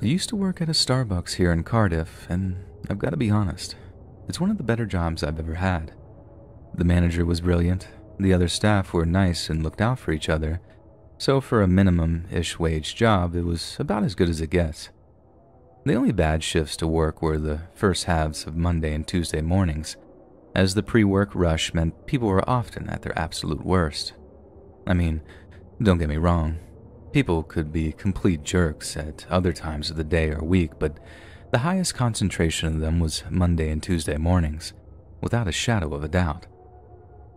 I used to work at a Starbucks here in Cardiff, and I've got to be honest, it's one of the better jobs I've ever had. The manager was brilliant, the other staff were nice and looked out for each other, so for a minimum-ish wage job, it was about as good as it gets. The only bad shifts to work were the first halves of Monday and Tuesday mornings, as the pre-work rush meant people were often at their absolute worst. I mean, don't get me wrong, people could be complete jerks at other times of the day or week, but the highest concentration of them was Monday and Tuesday mornings, without a shadow of a doubt.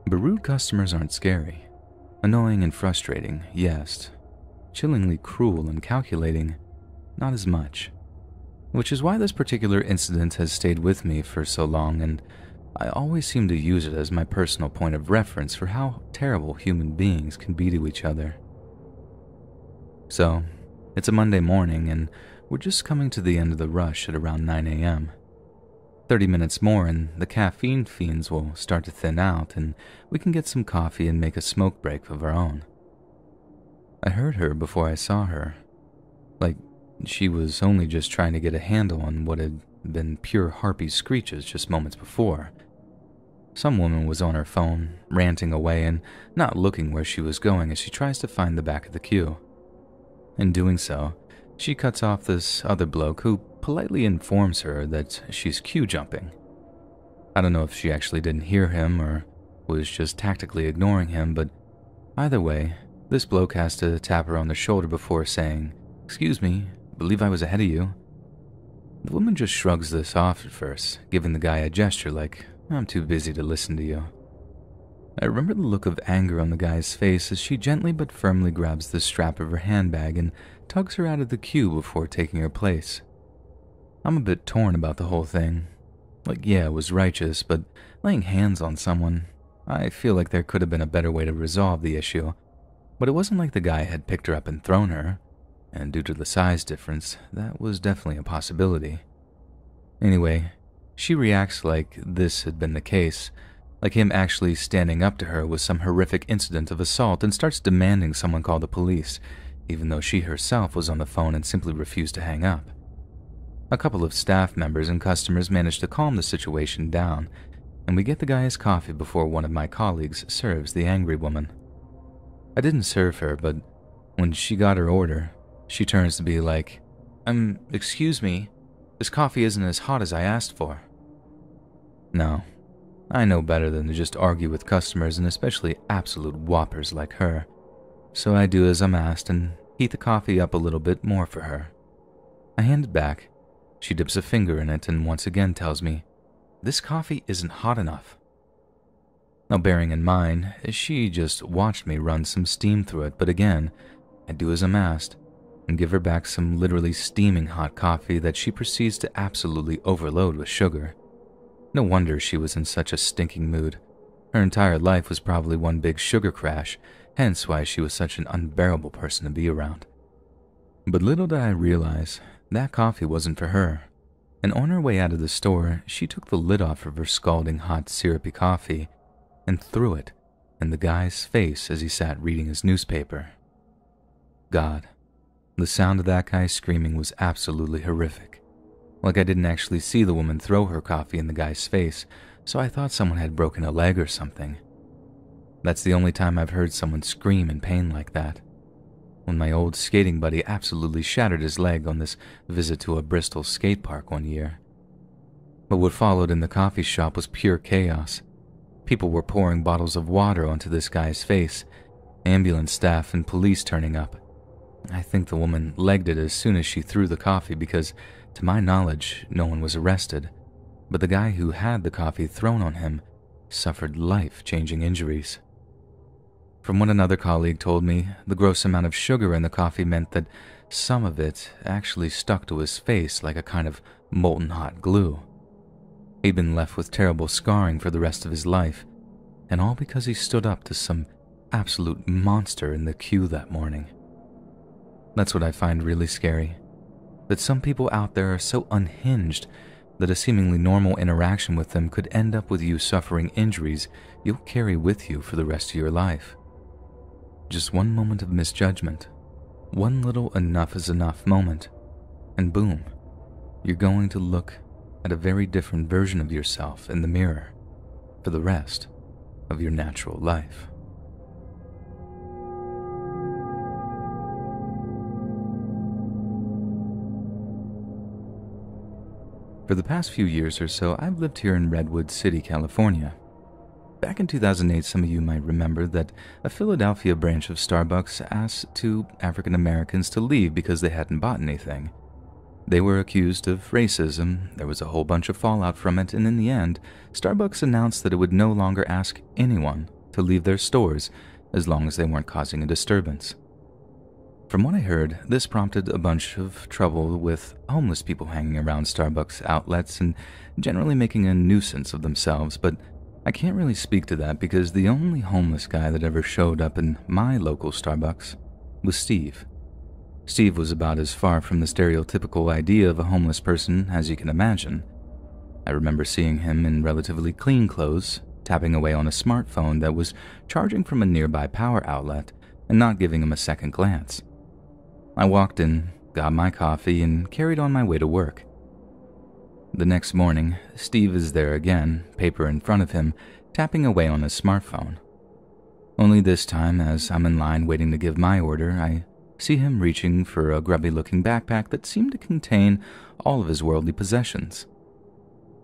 But rude customers aren't scary. Annoying and frustrating, yes. Chillingly cruel and calculating, not as much. Which is why this particular incident has stayed with me for so long, and I always seem to use it as my personal point of reference for how terrible human beings can be to each other. So, it's a Monday morning, and we're just coming to the end of the rush at around 9 a.m. 30 minutes more and the caffeine fiends will start to thin out, and we can get some coffee and make a smoke break of our own. I heard her before I saw her. Like, she was only just trying to get a handle on what had been pure harpy screeches just moments before. Some woman was on her phone, ranting away and not looking where she was going as she tries to find the back of the queue. In doing so, she cuts off this other bloke who politely informs her that she's queue jumping. I don't know if she actually didn't hear him or was just tactically ignoring him, but either way, this bloke has to tap her on the shoulder before saying, "Excuse me, believe I was ahead of you." The woman just shrugs this off at first, giving the guy a gesture like, "I'm too busy to listen to you." I remember the look of anger on the guy's face as she gently but firmly grabs the strap of her handbag and tugs her out of the queue before taking her place. I'm a bit torn about the whole thing. Like, yeah, it was righteous, but laying hands on someone, I feel like there could have been a better way to resolve the issue. But it wasn't like the guy had picked her up and thrown her, and due to the size difference, that was definitely a possibility. Anyway, she reacts like this had been the case, like him actually standing up to her was some horrific incident of assault, and starts demanding someone call the police, even though she herself was on the phone and simply refused to hang up. A couple of staff members and customers manage to calm the situation down, and we get the guy his coffee before one of my colleagues serves the angry woman. I didn't serve her, but when she got her order, she turns to be like, excuse me, this coffee isn't as hot as I asked for." No, I know better than to just argue with customers, and especially absolute whoppers like her, so I do as I'm asked and heat the coffee up a little bit more for her. I hand it back. She dips a finger in it and once again tells me, "This coffee isn't hot enough." Now, bearing in mind, she just watched me run some steam through it, but again, I do as I'm asked and give her back some literally steaming hot coffee that she proceeds to absolutely overload with sugar. No wonder she was in such a stinking mood. Her entire life was probably one big sugar crash, hence why she was such an unbearable person to be around. But little did I realize, that coffee wasn't for her, and on her way out of the store, she took the lid off of her scalding hot syrupy coffee and threw it in the guy's face as he sat reading his newspaper. God, the sound of that guy screaming was absolutely horrific. Like, I didn't actually see the woman throw her coffee in the guy's face, so I thought someone had broken a leg or something. That's the only time I've heard someone scream in pain like that. When my old skating buddy absolutely shattered his leg on this visit to a Bristol skate park one year. But what followed in the coffee shop was pure chaos. People were pouring bottles of water onto this guy's face, ambulance staff and police turning up. I think the woman legged it as soon as she threw the coffee because, to my knowledge, no one was arrested, but the guy who had the coffee thrown on him suffered life-changing injuries. From what another colleague told me, the gross amount of sugar in the coffee meant that some of it actually stuck to his face like a kind of molten hot glue. He'd been left with terrible scarring for the rest of his life, and all because he stood up to some absolute monster in the queue that morning. That's what I find really scary, that some people out there are so unhinged that a seemingly normal interaction with them could end up with you suffering injuries you'll carry with you for the rest of your life. Just one moment of misjudgment, one little enough is enough moment, and boom, you're going to look at a very different version of yourself in the mirror for the rest of your natural life. For the past few years or so, I've lived here in Redwood City, California. Back in 2008, some of you might remember that a Philadelphia branch of Starbucks asked two African Americans to leave because they hadn't bought anything. They were accused of racism, there was a whole bunch of fallout from it, and in the end, Starbucks announced that it would no longer ask anyone to leave their stores as long as they weren't causing a disturbance. From what I heard, this prompted a bunch of trouble with homeless people hanging around Starbucks outlets and generally making a nuisance of themselves, but I can't really speak to that because the only homeless guy that ever showed up in my local Starbucks was Steve. Steve was about as far from the stereotypical idea of a homeless person as you can imagine. I remember seeing him in relatively clean clothes, tapping away on a smartphone that was charging from a nearby power outlet and not giving him a second glance. I walked in, got my coffee, and carried on my way to work. The next morning, Steve is there again, paper in front of him, tapping away on his smartphone. Only this time, as I'm in line waiting to give my order, I see him reaching for a grubby-looking backpack that seemed to contain all of his worldly possessions.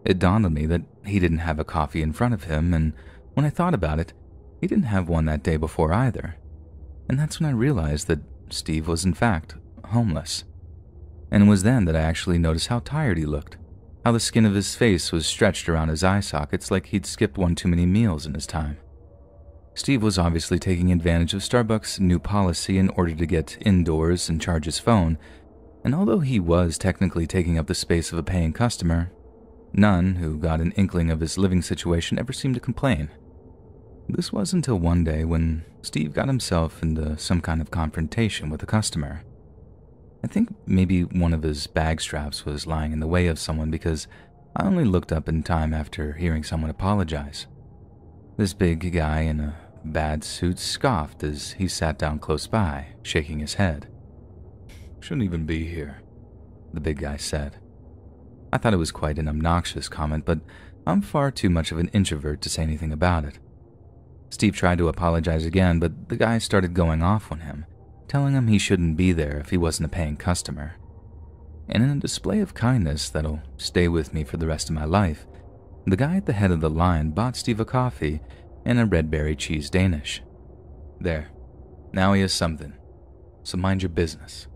It dawned on me that he didn't have a coffee in front of him, and when I thought about it, he didn't have one that day before either. And that's when I realized that Steve was in fact homeless. And it was then that I actually noticed how tired he looked, how the skin of his face was stretched around his eye sockets like he'd skipped one too many meals in his time. Steve was obviously taking advantage of Starbucks' new policy in order to get indoors and charge his phone, and although he was technically taking up the space of a paying customer, none who got an inkling of his living situation ever seemed to complain. This was until one day when Steve got himself into some kind of confrontation with a customer. I think maybe one of his bag straps was lying in the way of someone because I only looked up in time after hearing someone apologize. This big guy in a bad suit scoffed as he sat down close by, shaking his head. "Shouldn't even be here," the big guy said. I thought it was quite an obnoxious comment, but I'm far too much of an introvert to say anything about it. Steve tried to apologize again, but the guy started going off on him, telling him he shouldn't be there if he wasn't a paying customer. And in a display of kindness that'll stay with me for the rest of my life, the guy at the head of the line bought Steve a coffee and a red berry cheese Danish. There, now he has something, so mind your business.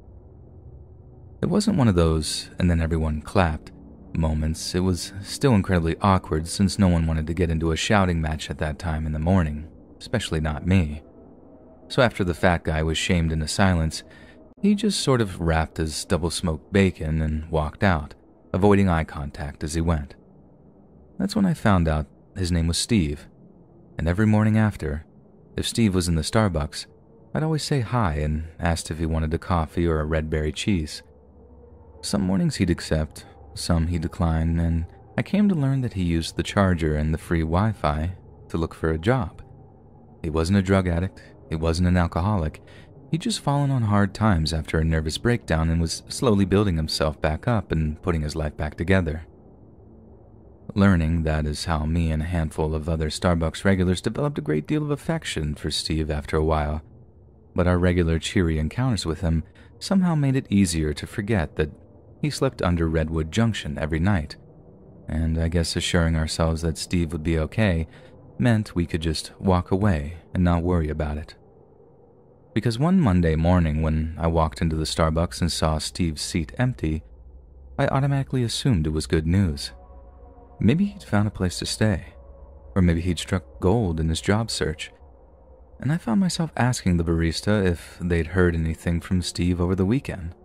It wasn't one of those, and then everyone clapped, moments. It was still incredibly awkward since no one wanted to get into a shouting match at that time in the morning, especially not me. So after the fat guy was shamed into silence, he just sort of wrapped his double-smoked bacon and walked out, avoiding eye contact as he went. That's when I found out his name was Steve, and every morning after, if Steve was in the Starbucks, I'd always say hi and asked if he wanted a coffee or a red berry cheese. Some mornings he'd accept, some he'd decline, and I came to learn that he used the charger and the free Wi-Fi to look for a job. He wasn't a drug addict, he wasn't an alcoholic, he'd just fallen on hard times after a nervous breakdown and was slowly building himself back up and putting his life back together. Learning that is how me and a handful of other Starbucks regulars developed a great deal of affection for Steve after a while, but our regular cheery encounters with him somehow made it easier to forget that he slept under Redwood Junction every night, and I guess assuring ourselves that Steve would be okay meant we could just walk away and not worry about it. Because one Monday morning when I walked into the Starbucks and saw Steve's seat empty, I automatically assumed it was good news. Maybe he'd found a place to stay, or maybe he'd struck gold in his job search, and I found myself asking the barista if they'd heard anything from Steve over the weekend.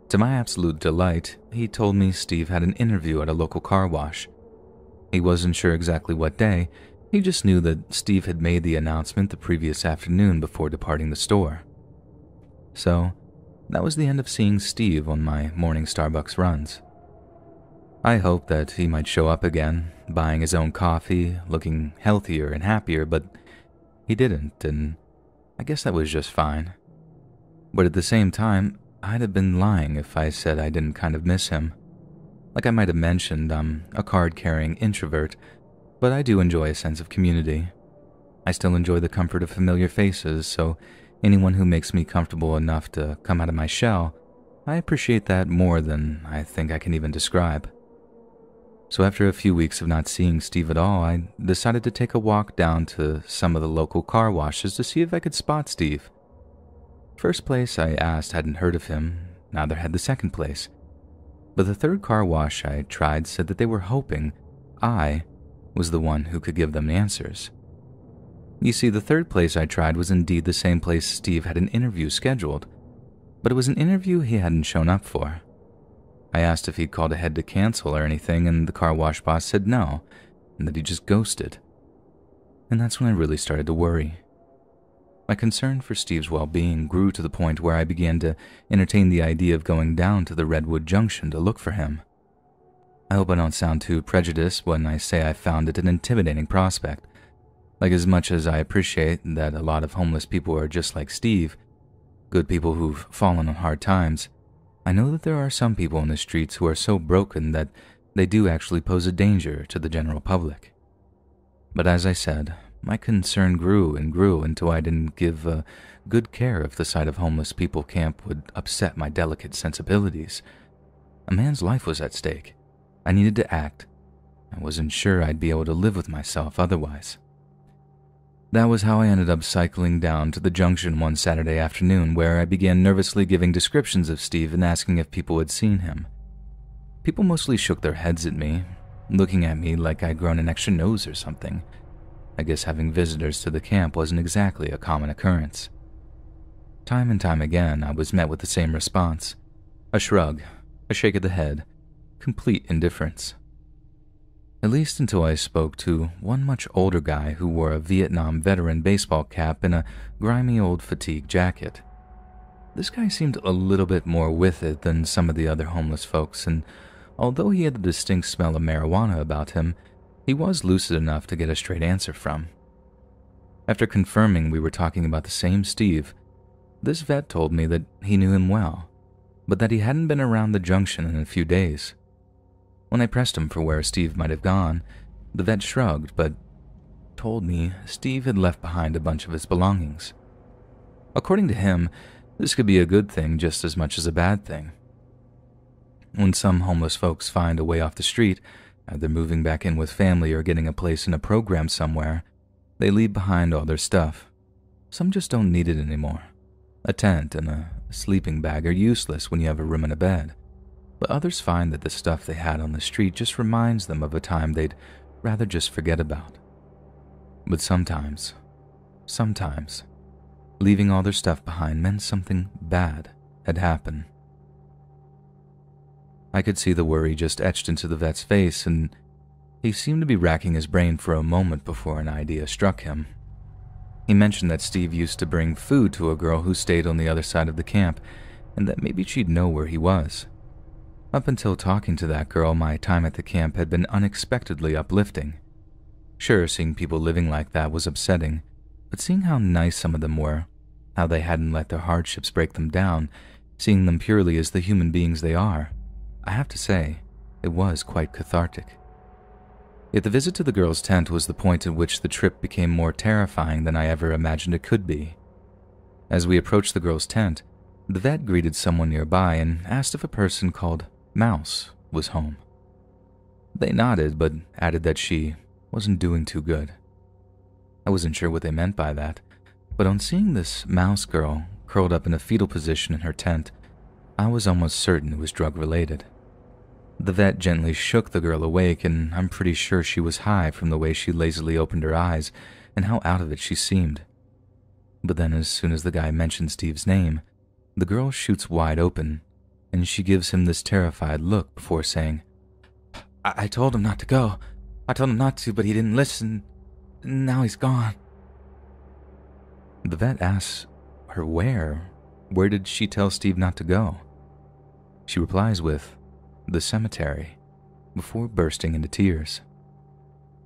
To my absolute delight, he told me Steve had an interview at a local car wash. He wasn't sure exactly what day, he just knew that Steve had made the announcement the previous afternoon before departing the store. So, that was the end of seeing Steve on my morning Starbucks runs. I hoped that he might show up again, buying his own coffee, looking healthier and happier, but he didn't, and I guess that was just fine. But at the same time, I'd have been lying if I said I didn't kind of miss him. Like I might have mentioned, I'm a card-carrying introvert, but I do enjoy a sense of community. I still enjoy the comfort of familiar faces, so anyone who makes me comfortable enough to come out of my shell, I appreciate that more than I think I can even describe. So after a few weeks of not seeing Steve at all, I decided to take a walk down to some of the local car washes to see if I could spot Steve. First place I asked hadn't heard of him, neither had the second place. But the third car wash I tried said that they were hoping I was the one who could give them the answers. You see, the third place I tried was indeed the same place Steve had an interview scheduled, but it was an interview he hadn't shown up for. I asked if he'd called ahead to cancel or anything, and the car wash boss said no, and that he just ghosted. And that's when I really started to worry. My concern for Steve's well-being grew to the point where I began to entertain the idea of going down to the Redwood Junction to look for him. I hope I don't sound too prejudiced when I say I found it an intimidating prospect. Like, as much as I appreciate that a lot of homeless people are just like Steve, good people who've fallen on hard times, I know that there are some people in the streets who are so broken that they do actually pose a danger to the general public. But as I said, my concern grew and grew until I didn't give good care if the sight of homeless people camp would upset my delicate sensibilities. A man's life was at stake. I needed to act. I wasn't sure I'd be able to live with myself otherwise. That was how I ended up cycling down to the junction one Saturday afternoon, where I began nervously giving descriptions of Steve and asking if people had seen him. People mostly shook their heads at me, looking at me like I'd grown an extra nose or something. I guess having visitors to the camp wasn't exactly a common occurrence. Time and time again, I was met with the same response. A shrug, a shake of the head, complete indifference. At least until I spoke to one much older guy who wore a Vietnam veteran baseball cap and a grimy old fatigue jacket. This guy seemed a little bit more with it than some of the other homeless folks, and although he had the distinct smell of marijuana about him, he was lucid enough to get a straight answer from. After confirming we were talking about the same Steve, this vet told me that he knew him well, but that he hadn't been around the junction in a few days. When I pressed him for where Steve might have gone, the vet shrugged, but told me Steve had left behind a bunch of his belongings. According to him, this could be a good thing just as much as a bad thing. When some homeless folks find a way off the street, either moving back in with family or getting a place in a program somewhere, they leave behind all their stuff. Some just don't need it anymore. A tent and a sleeping bag are useless when you have a room and a bed, but others find that the stuff they had on the street just reminds them of a time they'd rather just forget about. But sometimes, leaving all their stuff behind meant something bad had happened. I could see the worry just etched into the vet's face, and he seemed to be racking his brain for a moment before an idea struck him. He mentioned that Steve used to bring food to a girl who stayed on the other side of the camp, and that maybe she'd know where he was. Up until talking to that girl, my time at the camp had been unexpectedly uplifting. Sure, seeing people living like that was upsetting, but seeing how nice some of them were, how they hadn't let their hardships break them down, seeing them purely as the human beings they are, I have to say, it was quite cathartic. Yet the visit to the girl's tent was the point at which the trip became more terrifying than I ever imagined it could be. As we approached the girl's tent, the vet greeted someone nearby and asked if a person called Mouse was home. They nodded, but added that she wasn't doing too good. I wasn't sure what they meant by that, but on seeing this Mouse girl curled up in a fetal position in her tent, I was almost certain it was drug-related. The vet gently shook the girl awake, and I'm pretty sure she was high from the way she lazily opened her eyes and how out of it she seemed. But then as soon as the guy mentioned Steve's name, the girl shoots wide open, and she gives him this terrified look before saying, I told him not to go. I told him not to, but he didn't listen. Now he's gone." The vet asks her where. Where did she tell Steve not to go? She replies with, "The cemetery," before bursting into tears.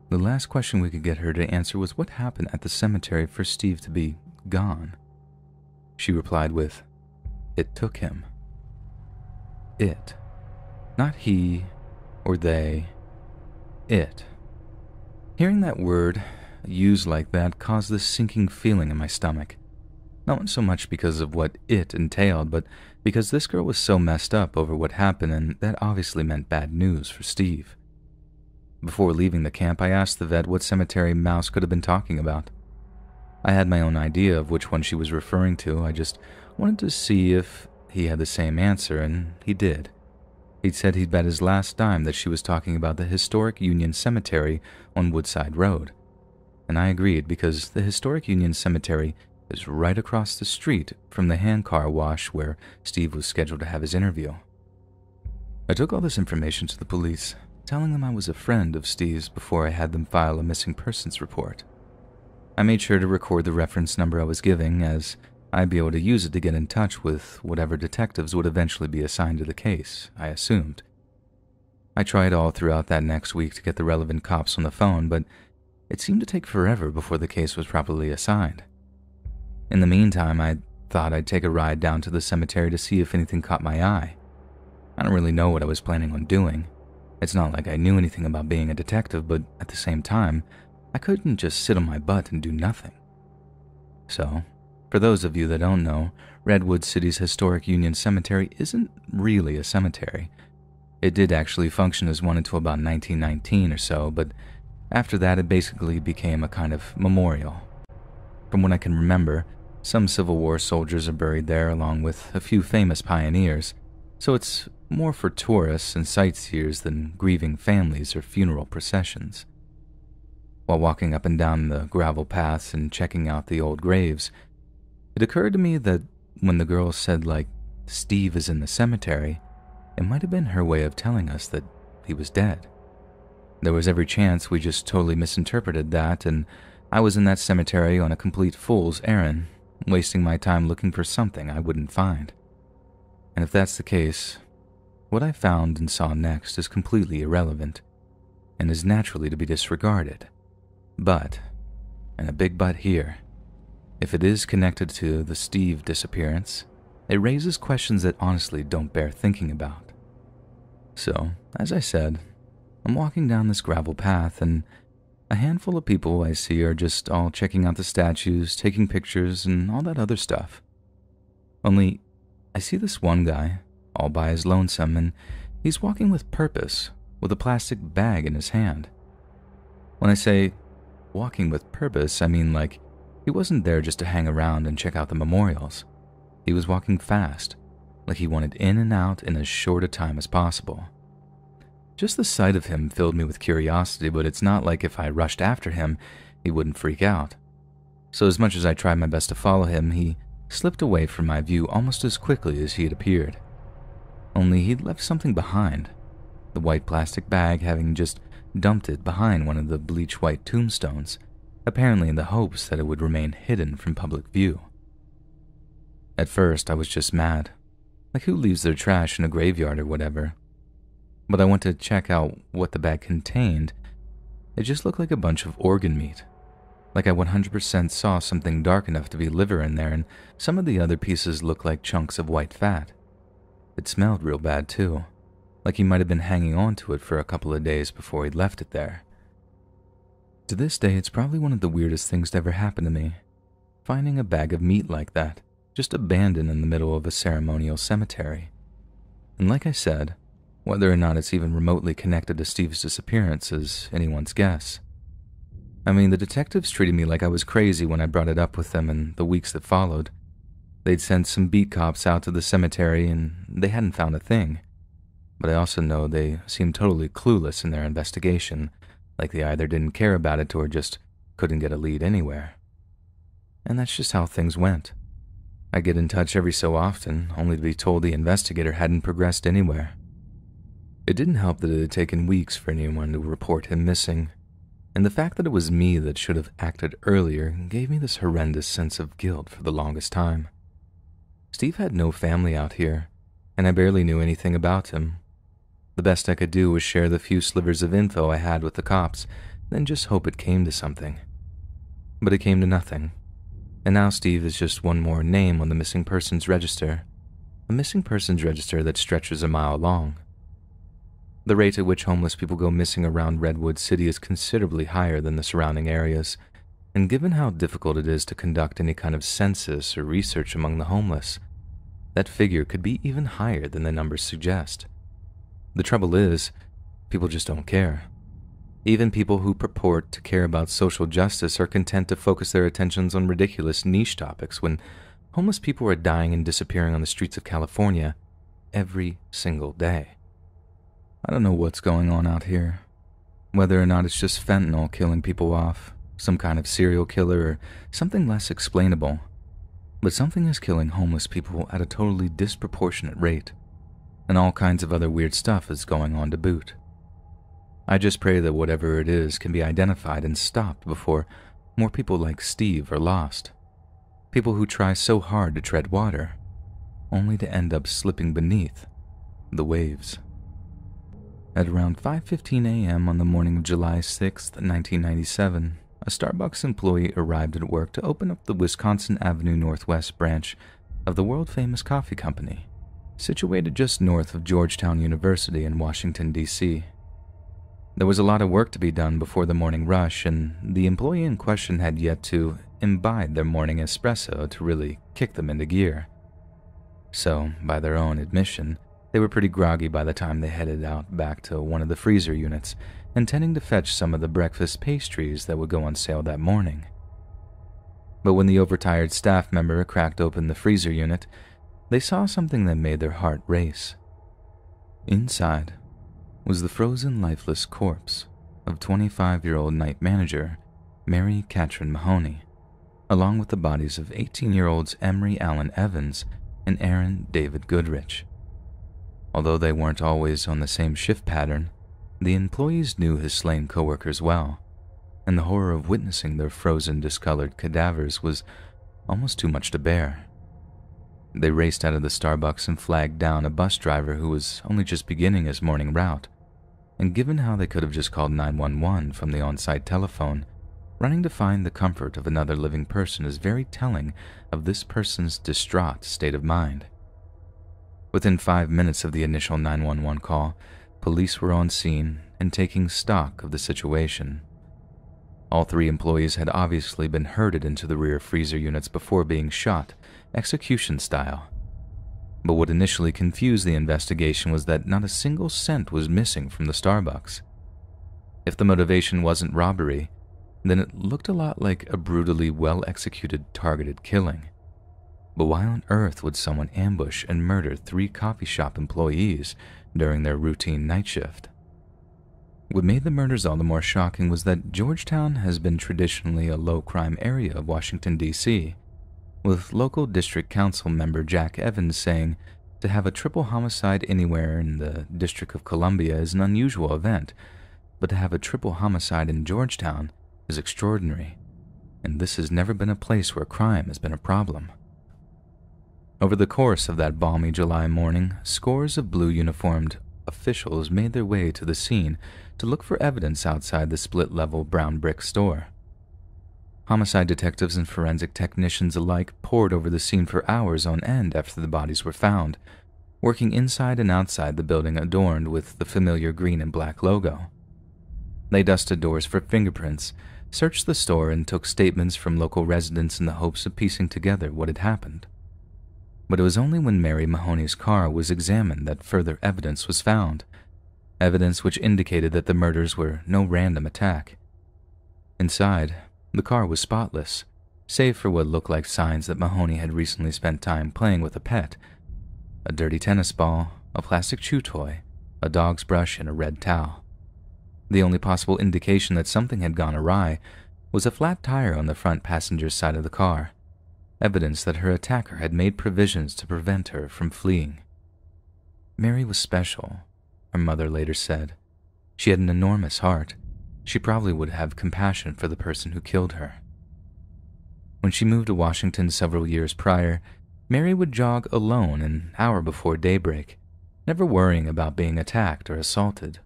The last question we could get her to answer was what happened at the cemetery for Steve to be gone. She replied with, "It took him." it. Not he or they. It. Hearing that word used like that caused this sinking feeling in my stomach. Not so much because of what it entailed, but because this girl was so messed up over what happened, and that obviously meant bad news for Steve. Before leaving the camp, I asked the vet what cemetery Mouse could have been talking about. I had my own idea of which one she was referring to. I just wanted to see if he had the same answer, and he did. He'd said he'd bet his last dime that she was talking about the historic Union Cemetery on Woodside Road. And I agreed because the historic Union Cemetery is right across the street from the hand car wash where Steve was scheduled to have his interview. I took all this information to the police, telling them I was a friend of Steve's before I had them file a missing persons report. I made sure to record the reference number I was giving, as I'd be able to use it to get in touch with whatever detectives would eventually be assigned to the case, I assumed. I tried all throughout that next week to get the relevant cops on the phone, but it seemed to take forever before the case was properly assigned. In the meantime, I thought I'd take a ride down to the cemetery to see if anything caught my eye. I don't really know what I was planning on doing. It's not like I knew anything about being a detective, but at the same time, I couldn't just sit on my butt and do nothing. So, for those of you that don't know, Redwood City's historic Union Cemetery isn't really a cemetery. It did actually function as one until about 1919 or so, but after that it basically became a kind of memorial. From what I can remember, some Civil War soldiers are buried there along with a few famous pioneers, so it's more for tourists and sightseers than grieving families or funeral processions. While walking up and down the gravel paths and checking out the old graves, it occurred to me that when the girl said, Steve is in the cemetery, it might have been her way of telling us that he was dead. There was every chance we just totally misinterpreted that, and I was in that cemetery on a complete fool's errand, wasting my time looking for something I wouldn't find. And if that's the case, what I found and saw next is completely irrelevant, and is naturally to be disregarded. But, and a big but here, if it is connected to the Steve disappearance, it raises questions that honestly don't bear thinking about. So, as I said, I'm walking down this gravel path, and a handful of people I see are just all checking out the statues, taking pictures, and all that other stuff. Only, I see this one guy, all by his lonesome, and he's walking with purpose, with a plastic bag in his hand. When I say walking with purpose, I mean he wasn't there just to hang around and check out the memorials. He was walking fast, like he wanted in and out in as short a time as possible. Just the sight of him filled me with curiosity, but it's not like if I rushed after him, he wouldn't freak out. So as much as I tried my best to follow him, he slipped away from my view almost as quickly as he had appeared. Only he'd left something behind, the white plastic bag having just dumped it behind one of the bleach-white tombstones, apparently in the hopes that it would remain hidden from public view. At first, I was just mad, like who leaves their trash in a graveyard or whatever. But I went to check out what the bag contained. It just looked like a bunch of organ meat. Like I 100% saw something dark enough to be liver in there, and some of the other pieces looked like chunks of white fat. It smelled real bad too, like he might have been hanging on to it for a couple of days before he'd left it there. To this day, it's probably one of the weirdest things to ever happen to me, finding a bag of meat like that, just abandoned in the middle of a ceremonial cemetery. And like I said, whether or not it's even remotely connected to Steve's disappearance is anyone's guess. I mean, the detectives treated me like I was crazy when I brought it up with them in the weeks that followed. They'd sent some beat cops out to the cemetery and they hadn't found a thing. But I also know they seemed totally clueless in their investigation, like they either didn't care about it or just couldn't get a lead anywhere. And that's just how things went. I get in touch every so often, only to be told the investigator hadn't progressed anywhere. It didn't help that it had taken weeks for anyone to report him missing, and the fact that it was me that should have acted earlier gave me this horrendous sense of guilt for the longest time. Steve had no family out here, and I barely knew anything about him. The best I could do was share the few slivers of info I had with the cops, then just hope it came to something. But it came to nothing, and now Steve is just one more name on the missing persons register. a missing persons register that stretches a mile long. The rate at which homeless people go missing around Redwood City is considerably higher than the surrounding areas, and given how difficult it is to conduct any kind of census or research among the homeless, that figure could be even higher than the numbers suggest. The trouble is, people just don't care. Even people who purport to care about social justice are content to focus their attentions on ridiculous niche topics when homeless people are dying and disappearing on the streets of California every single day. I don't know what's going on out here, whether or not it's just fentanyl killing people off, some kind of serial killer, or something less explainable, but something is killing homeless people at a totally disproportionate rate, and all kinds of other weird stuff is going on to boot. I just pray that whatever it is can be identified and stopped before more people like Steve are lost. People who try so hard to tread water, only to end up slipping beneath the waves. At around 5:15 a.m. on the morning of July 6, 1997, a Starbucks employee arrived at work to open up the Wisconsin Avenue Northwest branch of the world-famous coffee company, situated just north of Georgetown University in Washington, D.C. There was a lot of work to be done before the morning rush, and the employee in question had yet to imbibe their morning espresso to really kick them into gear. So, by their own admission, they were pretty groggy by the time they headed out back to one of the freezer units, intending to fetch some of the breakfast pastries that would go on sale that morning. But when the overtired staff member cracked open the freezer unit, they saw something that made their heart race. Inside was the frozen, lifeless corpse of 25-year-old night manager Mary Catherine Mahoney, along with the bodies of 18-year-olds Emery Allen Evans and Aaron David Goodrich. Although they weren't always on the same shift pattern, the employees knew his slain coworkers well, and the horror of witnessing their frozen, discolored cadavers was almost too much to bear. They raced out of the Starbucks and flagged down a bus driver who was only just beginning his morning route, and given how they could have just called 911 from the on-site telephone, running to find the comfort of another living person is very telling of this person's distraught state of mind. Within 5 minutes of the initial 911 call, police were on scene and taking stock of the situation. All three employees had obviously been herded into the rear freezer units before being shot, execution style. But what initially confused the investigation was that not a single cent was missing from the Starbucks. If the motivation wasn't robbery, then it looked a lot like a brutally well-executed targeted killing. But why on earth would someone ambush and murder 3 coffee shop employees during their routine night shift? What made the murders all the more shocking was that Georgetown has been traditionally a low-crime area of Washington, D.C., with local district council member Jack Evans saying to have a triple homicide anywhere in the District of Columbia is an unusual event, but to have a triple homicide in Georgetown is extraordinary, and this has never been a place where crime has been a problem. Over the course of that balmy July morning, scores of blue-uniformed officials made their way to the scene to look for evidence outside the split-level brown brick store. Homicide detectives and forensic technicians alike pored over the scene for hours on end after the bodies were found, working inside and outside the building adorned with the familiar green and black logo. They dusted doors for fingerprints, searched the store, and took statements from local residents in the hopes of piecing together what had happened. But it was only when Mary Mahoney's car was examined that further evidence was found, evidence which indicated that the murders were no random attack. Inside, the car was spotless, save for what looked like signs that Mahoney had recently spent time playing with a pet: a dirty tennis ball, a plastic chew toy, a dog's brush, and a red towel. The only possible indication that something had gone awry was a flat tire on the front passenger's side of the car, evidence that her attacker had made provisions to prevent her from fleeing. Mary was special, her mother later said. She had an enormous heart. She probably would have compassion for the person who killed her. When she moved to Washington several years prior, Mary would jog alone an hour before daybreak, never worrying about being attacked or assaulted.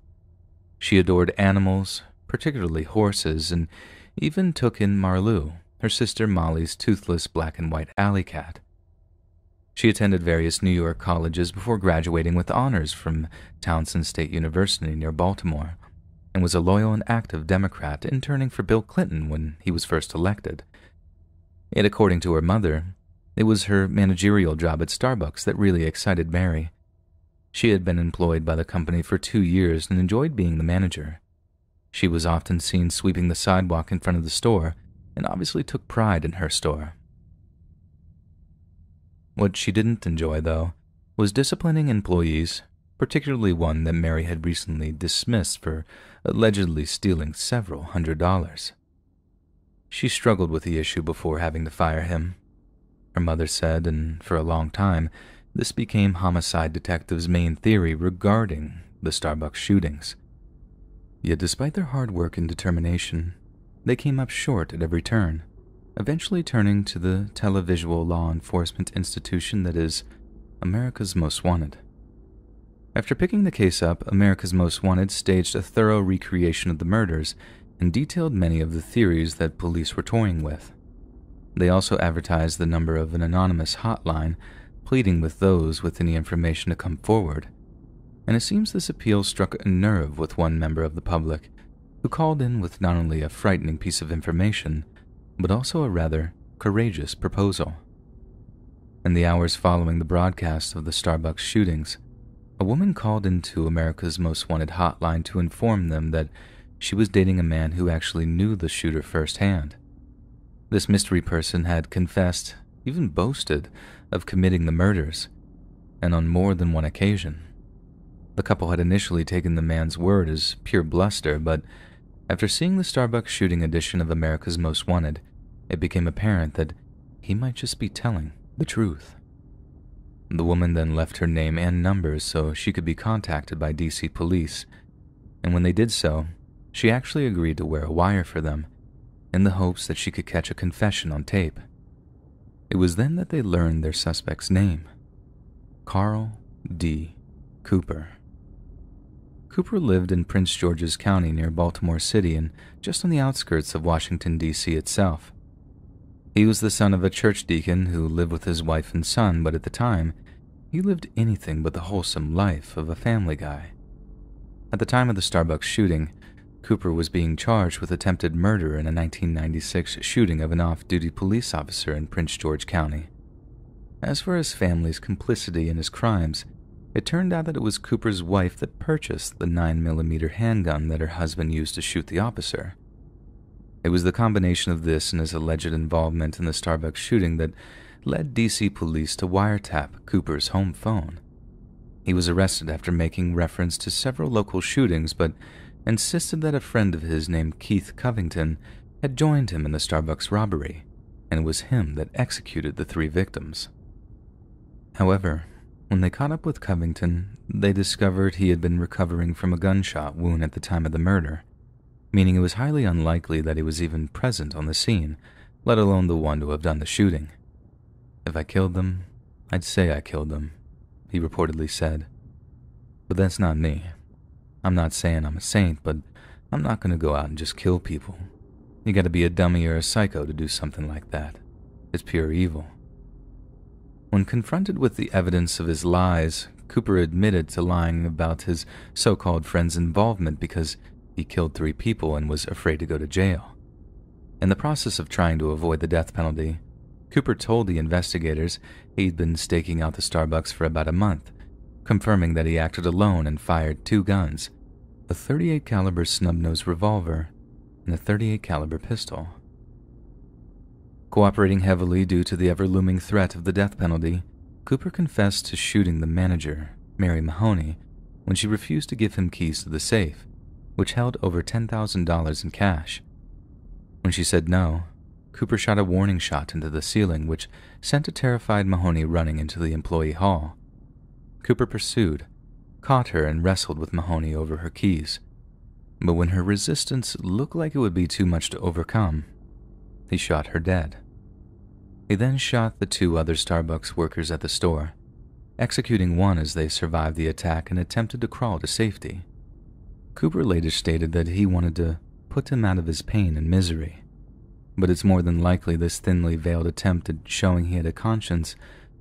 She adored animals, particularly horses, and even took in Marlou, her sister Molly's toothless black and white alley cat. She attended various New York colleges before graduating with honors from Towson State University near Baltimore, and was a loyal and active Democrat, interning for Bill Clinton when he was first elected. Yet, according to her mother, it was her managerial job at Starbucks that really excited Mary. She had been employed by the company for 2 years and enjoyed being the manager. She was often seen sweeping the sidewalk in front of the store and obviously took pride in her store. What she didn't enjoy, though, was disciplining employees, particularly one that Mary had recently dismissed for allegedly stealing several $100s. She struggled with the issue before having to fire him. Her mother said, and for a long time, this became homicide detectives' main theory regarding the Starbucks shootings. Yet despite their hard work and determination, they came up short at every turn, eventually turning to the televisual law enforcement institution that is America's Most Wanted. After picking the case up, America's Most Wanted staged a thorough recreation of the murders and detailed many of the theories that police were toying with. They also advertised the number of an anonymous hotline, pleading with those with any information to come forward. And it seems this appeal struck a nerve with one member of the public, who called in with not only a frightening piece of information, but also a rather courageous proposal. In the hours following the broadcast of the Starbucks shootings, a woman called into America's Most Wanted hotline to inform them that she was dating a man who actually knew the shooter firsthand. This mystery person had confessed, even boasted, of committing the murders, and on more than one occasion. The couple had initially taken the man's word as pure bluster, but after seeing the Starbucks shooting edition of America's Most Wanted, it became apparent that he might just be telling the truth. The woman then left her name and numbers so she could be contacted by DC police, and when they did so, she actually agreed to wear a wire for them, in the hopes that she could catch a confession on tape. It was then that they learned their suspect's name: Carl D. Cooper. Cooper lived in Prince George's County near Baltimore City and just on the outskirts of Washington, D.C. itself. He was the son of a church deacon who lived with his wife and son, but at the time, he lived anything but the wholesome life of a family guy. At the time of the Starbucks shooting, Cooper was being charged with attempted murder in a 1996 shooting of an off-duty police officer in Prince George County. As for his family's complicity in his crimes, it turned out that it was Cooper's wife that purchased the 9mm handgun that her husband used to shoot the officer. It was the combination of this and his alleged involvement in the Starbucks shooting that led DC police to wiretap Cooper's home phone. He was arrested after making reference to several local shootings, but insisted that a friend of his named Keith Covington had joined him in the Starbucks robbery, and it was him that executed the 3 victims. However, when they caught up with Covington, they discovered he had been recovering from a gunshot wound at the time of the murder, meaning it was highly unlikely that he was even present on the scene, let alone the one to have done the shooting. "If I killed them, I'd say I killed them," he reportedly said. "But that's not me. I'm not saying I'm a saint, but I'm not going to go out and just kill people. You gotta be a dummy or a psycho to do something like that. It's pure evil." When confronted with the evidence of his lies, Cooper admitted to lying about his so-called friend's involvement because he killed 3 people and was afraid to go to jail. In the process of trying to avoid the death penalty, Cooper told the investigators he'd been staking out the Starbucks for about a month, confirming that he acted alone and fired 2 guns, a .38 caliber snub-nosed revolver and a .38 caliber pistol. Cooperating heavily due to the ever-looming threat of the death penalty, Cooper confessed to shooting the manager, Mary Mahoney, when she refused to give him keys to the safe, which held over $10,000 in cash. When she said no, Cooper shot a warning shot into the ceiling, which sent a terrified Mahoney running into the employee hall. Cooper pursued, caught her, and wrestled with Mahoney over her keys. But when her resistance looked like it would be too much to overcome, he shot her dead. He then shot the 2 other Starbucks workers at the store, executing one as they survived the attack and attempted to crawl to safety. Cooper later stated that he wanted to put him out of his pain and misery, but it's more than likely this thinly veiled attempt at showing he had a conscience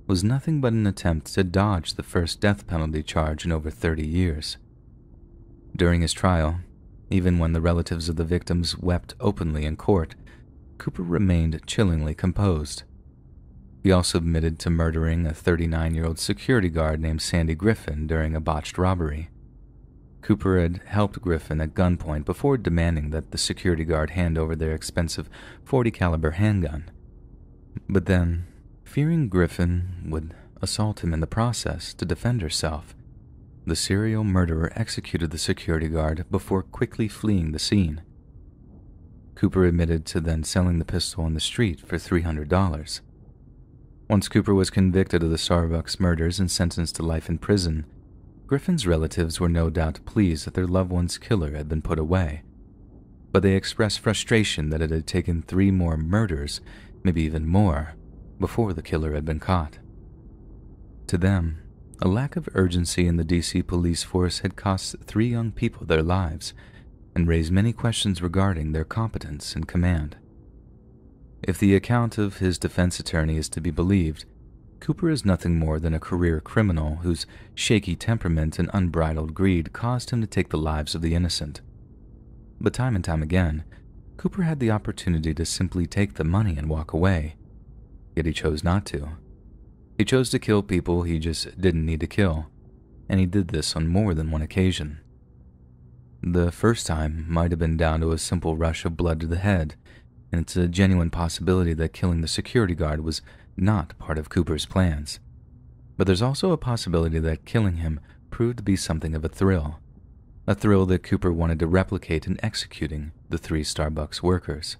was nothing but an attempt to dodge the first death penalty charge in over 30 years. During his trial, even when the relatives of the victims wept openly in court, Cooper remained chillingly composed. He also admitted to murdering a 39-year-old security guard named Sandy Griffin during a botched robbery. Cooper had helped Griffin at gunpoint before demanding that the security guard hand over their expensive .40 caliber handgun. But then, fearing Griffin would assault him in the process to defend herself, the serial murderer executed the security guard before quickly fleeing the scene. Cooper admitted to then selling the pistol on the street for $300. Once Cooper was convicted of the Starbucks murders and sentenced to life in prison, Griffin's relatives were no doubt pleased that their loved one's killer had been put away, but they expressed frustration that it had taken 3 more murders, maybe even more, before the killer had been caught. To them, a lack of urgency in the DC police force had cost 3 young people their lives and raised many questions regarding their competence and command. If the account of his defense attorney is to be believed, Cooper is nothing more than a career criminal whose shaky temperament and unbridled greed caused him to take the lives of the innocent. But time and time again, Cooper had the opportunity to simply take the money and walk away, yet he chose not to. He chose to kill people he just didn't need to kill, and he did this on more than one occasion. The first time might have been down to a simple rush of blood to the head, and it's a genuine possibility that killing the security guard was not part of Cooper's plans. But there's also a possibility that killing him proved to be something of a thrill that Cooper wanted to replicate in executing the 3 Starbucks workers.